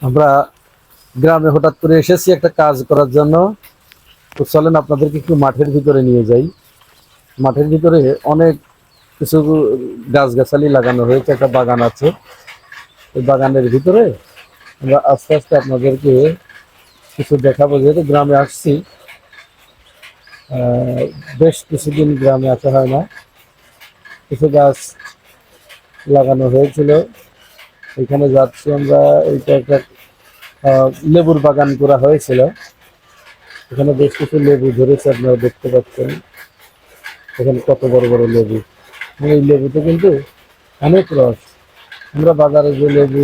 আমরা গ্রামে হঠাৎ করে এসেছি একটা কাজ করার জন্য। তো চলেন আপনাদেরকে একটু মাঠের ভিতরে নিয়ে যাই। মাঠের ভিতরে অনেক কিছু গাছগাছালি লাগানো হয়েছে, একটা বাগান আছে। এই বাগানের ভিতরে আমরা আস্তে আস্তে আপনাদেরকে কিছু দেখাবো। যেহেতু গ্রামে আসছি, আহ, বেশ কিছুদিন গ্রামে আসা হয় না। কিছু গাছ লাগানো হয়েছিল, এখানে যাচ্ছি আমরা। এইটা একটা লেবুর বাগান করা হয়েছিল, এখানে বেশ কিছু লেবু ধরেছে, আপনারা দেখতে পাচ্ছেন। এখানে কত বড় বড় লেবু, এই লেবুতে কিন্তু অনেক রস। আমরা বাজারে যে লেবু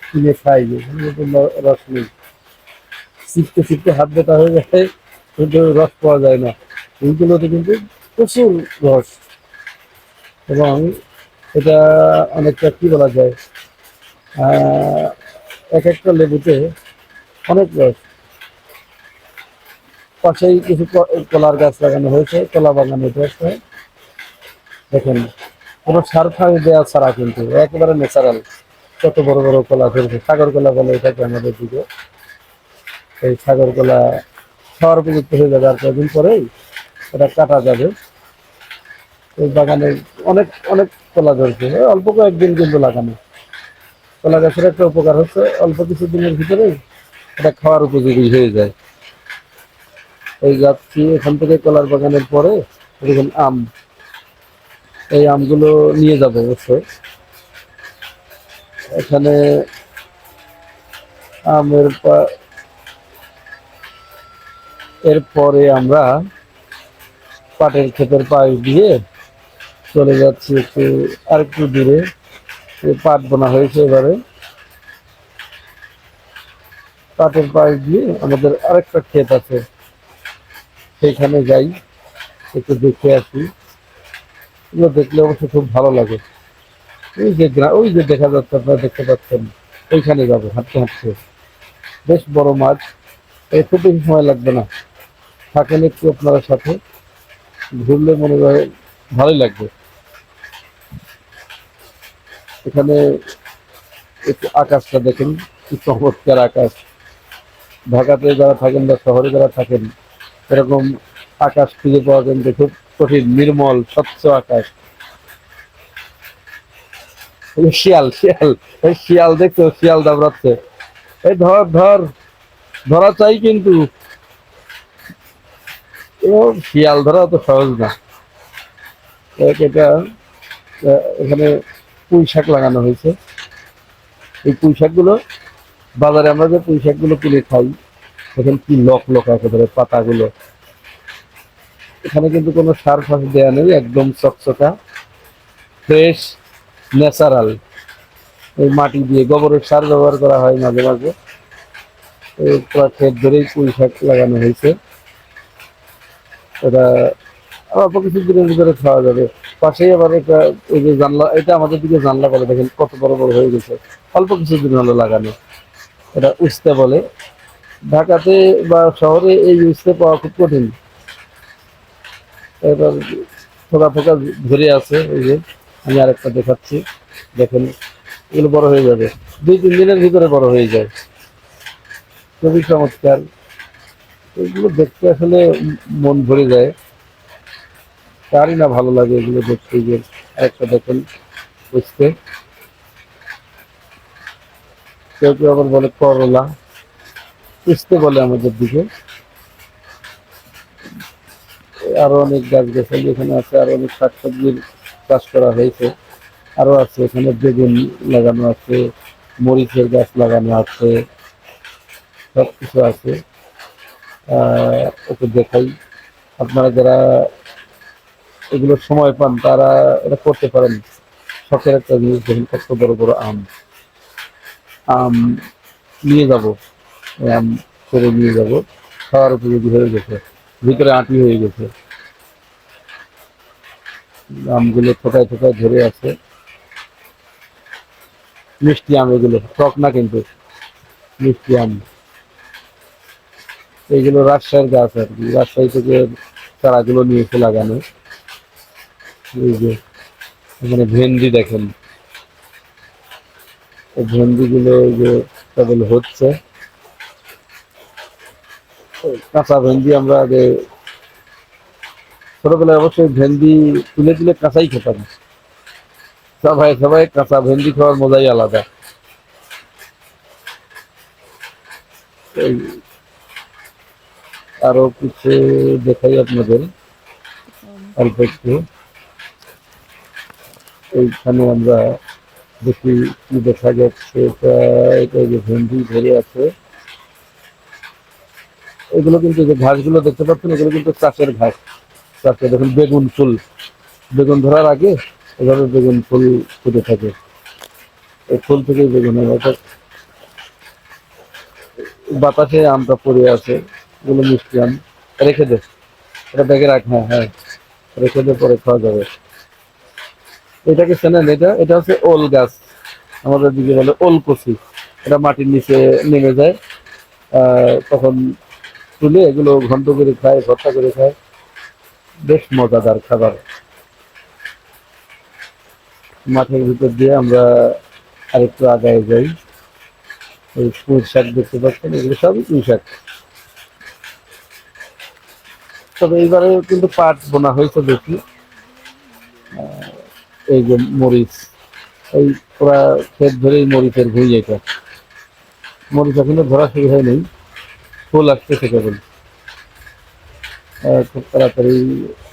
কিনে খাই, এখানে কিন্তু রস নেই, ছিটতে ছিটতে হাত ব্যথা হয়ে যায়, কিন্তু রস পাওয়া যায় না। এইগুলোতে কিন্তু প্রচুর রস, এবং এটা অনেকটা কি বলা যায়, আহ, এক একটা লেবুতে অনেক রস। পাশেই কিছু কলার গাছ লাগানো হয়েছে, কলা বাগান এটা একটা। দেখেন, কোনো সার ফার দেওয়া ছাড়া কিন্তু একেবারে ন্যাচারাল। কত বড় বড় কলা ধরেছে, সাগর কলা বলে এটাকে আমাদের দিকে। এই সাগর কলা খাওয়ার উপযুক্ত হয়ে যাবে, আর কয়েকদিন পরেই এটা কাটা যাবে। এই বাগানে অনেক অনেক কলা ধরছে, অল্প কয়েকদিন কিন্তু লাগানো। কলা গাছের একটা উপকার হচ্ছে, অল্প কিছু দিনের ভিতরেই এটা খাওয়ার উপযোগী হয়ে যায়। এই যাচ্ছি এখান থেকে কলার বাগানের পরে দেখুন আম, এই আমগুলো নিয়ে যাবো অবশ্যই। এখানে আমের এরপরে আমরা পাটের ক্ষেতের পাশ দিয়ে চলে যাচ্ছি একটু, আর একটু দূরে। পাট বোনা হয়েছে এবারে। পাটের পাশ দিয়ে আমাদের আরেকটা ক্ষেত আছে, সেইখানে যাই, একটু দেখে আসি। এগুলো দেখলে অবশ্য খুব ভালো লাগে। ওই যে দেখা যাচ্ছে, আপনারা দেখতে পাচ্ছেন, ওইখানে যাবো হাঁটতে হাঁটতে। বেশ বড় মাঠ, এই খুব বেশি সময় লাগবে না। থাকেন একটু আপনারা সাথে, ঘুরলে মনে হয় ভালোই লাগবে। এখানে একটু আকাশটা দেখেন, কি চমৎকার আকাশ। ঢাকাতে যারা থাকেন বা শহরে যারা থাকেন, এরকম আকাশ খুঁজে পাওয়া কিন্তু খুব কঠিন। নির্মল স্বচ্ছ আকাশ। এই শিয়াল শিয়াল, এই শিয়াল দেখছো, শিয়াল দাবড়াচ্ছে। এই ধর ধর, ধরা চাই কিন্তু। শিয়াল ধরা তো সহজ না। এটা এখানে পুঁই শাক লাগানো হয়েছে। এই পুঁই শাকগুলো বাজারে আমরা যে পুঁই শাকগুলো কিনে খাই, এখন কি লক লক একেবারে পাতাগুলো। এখানে কিন্তু কোনো সার ফার দেওয়া নেই, একদম চকচকা, ফ্রেশ, ন্যাচারাল। এই মাটি দিয়ে গোবরের সার ব্যবহার করা হয় মাঝে মাঝে। এই পুরা ক্ষেত ধরেই পুঁই শাক লাগানো হয়েছে। এটা অল্প কিছু দিনের ভিতরে খাওয়া যাবে। পাশেই আবার এটা, ওই যে জানলা, এটা আমাদের দিকে জানলা বলে, দেখেন কত বড় বড় হয়ে গেছে। অল্প কিছু দিন হলো লাগানো। এটা উস্তে বলে। ঢাকাতে বা শহরে এই উস্তে পাওয়া খুব কঠিন। এবার ফোকা ফোকা ধরে আছে, এই যে আমি আরেকটা দেখাচ্ছি, দেখেন। এগুলো বড় হয়ে যাবে, 2-3 দিনের ভিতরে বড় হয়ে যায়। খুবই চমৎকার। এগুলো দেখতে আসলে মন ভরে যায়, কারই না ভালো লাগে এগুলো দেখতে। যে আরেকটা দেখেন, বুঝতে, কেউ কেউ আবার বলে করলা, উস্তে বলে আমাদের দিকে। আরো অনেক গাছ গাছালি এখানে আছে, আরো অনেক শাকসবজির চাষ করা হয়েছে। আরো আছে এখানে বেগুন লাগানো আছে, মরিচের গাছ লাগানো আছে, সবকিছু আছে। ওকে দেখাই, আপনারা যারা এগুলো সময় পান তারা এটা করতে পারেন। শখের একটা জিনিস। দেখুন কত বড় বড় আম। আম নিয়ে যাব, আম করে নিয়ে যাব, খাওয়ার উপযোগী হয়ে গেছে, ভিতরে আঁটি হয়ে গেছে। আমগুলো ফোটায় ফোটায় ধরে আছে, মিষ্টি আম এগুলো, টক না কিন্তু, মিষ্টি আম। এইগুলো রাজশাহীর গাছ আর কি, রাজশাহী থেকে চারাগুলো নিয়ে এসে লাগানো। এই যে এখানে ভেন্ডি দেখেন, এই ভেন্ডিগুলো এই যে কেবল হচ্ছে। কাঁচা ভেন্ডি আমরা আগে ছোটবেলায় অবশ্যই ভেন্ডি তুলে দিলে কাঁচাই খেতাম। সবাই সবাই কাঁচা ভেন্ডি খাওয়ার মজাই আলাদা। এই আরো কিছু দেখাই আপনাদের অল্প একটু। এইখানে আমরা দেখি কি দেখা যাচ্ছে, এটা যে ভেন্ডি ধরে আছে, এগুলো কিন্তু যে ঘাসগুলো দেখতে পাচ্ছেন এগুলো কিন্তু চাষের ঘাস। চাষে দেখুন বেগুন ফুল, বেগুন ধরার আগে এভাবে বেগুন ফুল ফুটে থাকে, এই ফুল থেকেই বেগুন হয়। অর্থাৎ বাতাসে আমটা পড়ে আছে, এগুলো মিষ্টি আম। রেখে দে, এটা ব্যাগে রাখ, হ্যাঁ হ্যাঁ, রেখে দে, পরে খাওয়া যাবে। এটাকে চেনেন? এটা এটা হচ্ছে ওল গাছ, আমাদের দিকে বলে ওল কচি। এটা মাটির নিচে নেমে যায়, তখন তুলে এগুলো ঘন্ট করে খায়, ভর্তা করে খায়, বেশ মজাদার খাবার। মাঠের ভিতর দিয়ে আমরা আরেকটু আগায় যাই। এই পুঁই শাক দেখতে পাচ্ছেন, এগুলো সবই পুঁই শাক। তবে এইবারে কিন্তু পাট বোনা হয়েছে বেশি। এই যে মরিচ, এই পুরা ক্ষেত ধরেই মরিচের ভুঁই। এটা মরিচ এখনো ধরা শুরু হয়নি, ফুল আসতেছে কেবল, খুব তাড়াতাড়ি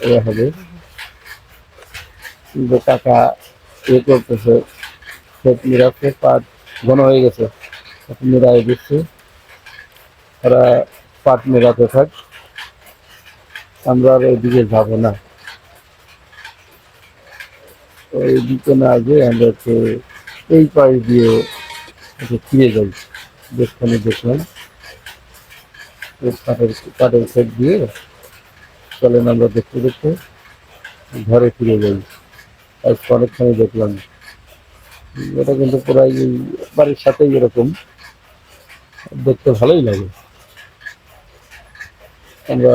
এ হবে। যে কাকা ইয়ে করতেছে, ক্ষেত নিরাচ্ছে, পাট ঘন হয়ে গেছে, এখন নিরাই দিচ্ছে। ওরা পাট মেরাতে থাক, আমরা আর ওইদিকে যাবো না। ওই দিকে না গিয়ে আমরা একটু এই পাশ দিয়ে একটু ফিরে যাই। যেখানে দেখলাম এই পাটের ক্ষেত দিয়ে চলেন আমরা দেখতে দেখতে ঘরে ফিরে যাই। আজ অনেকখানি দেখলাম, এটা কিন্তু প্রায় এই বাড়ির সাথেই এরকম, দেখতে ভালোই লাগে। আমরা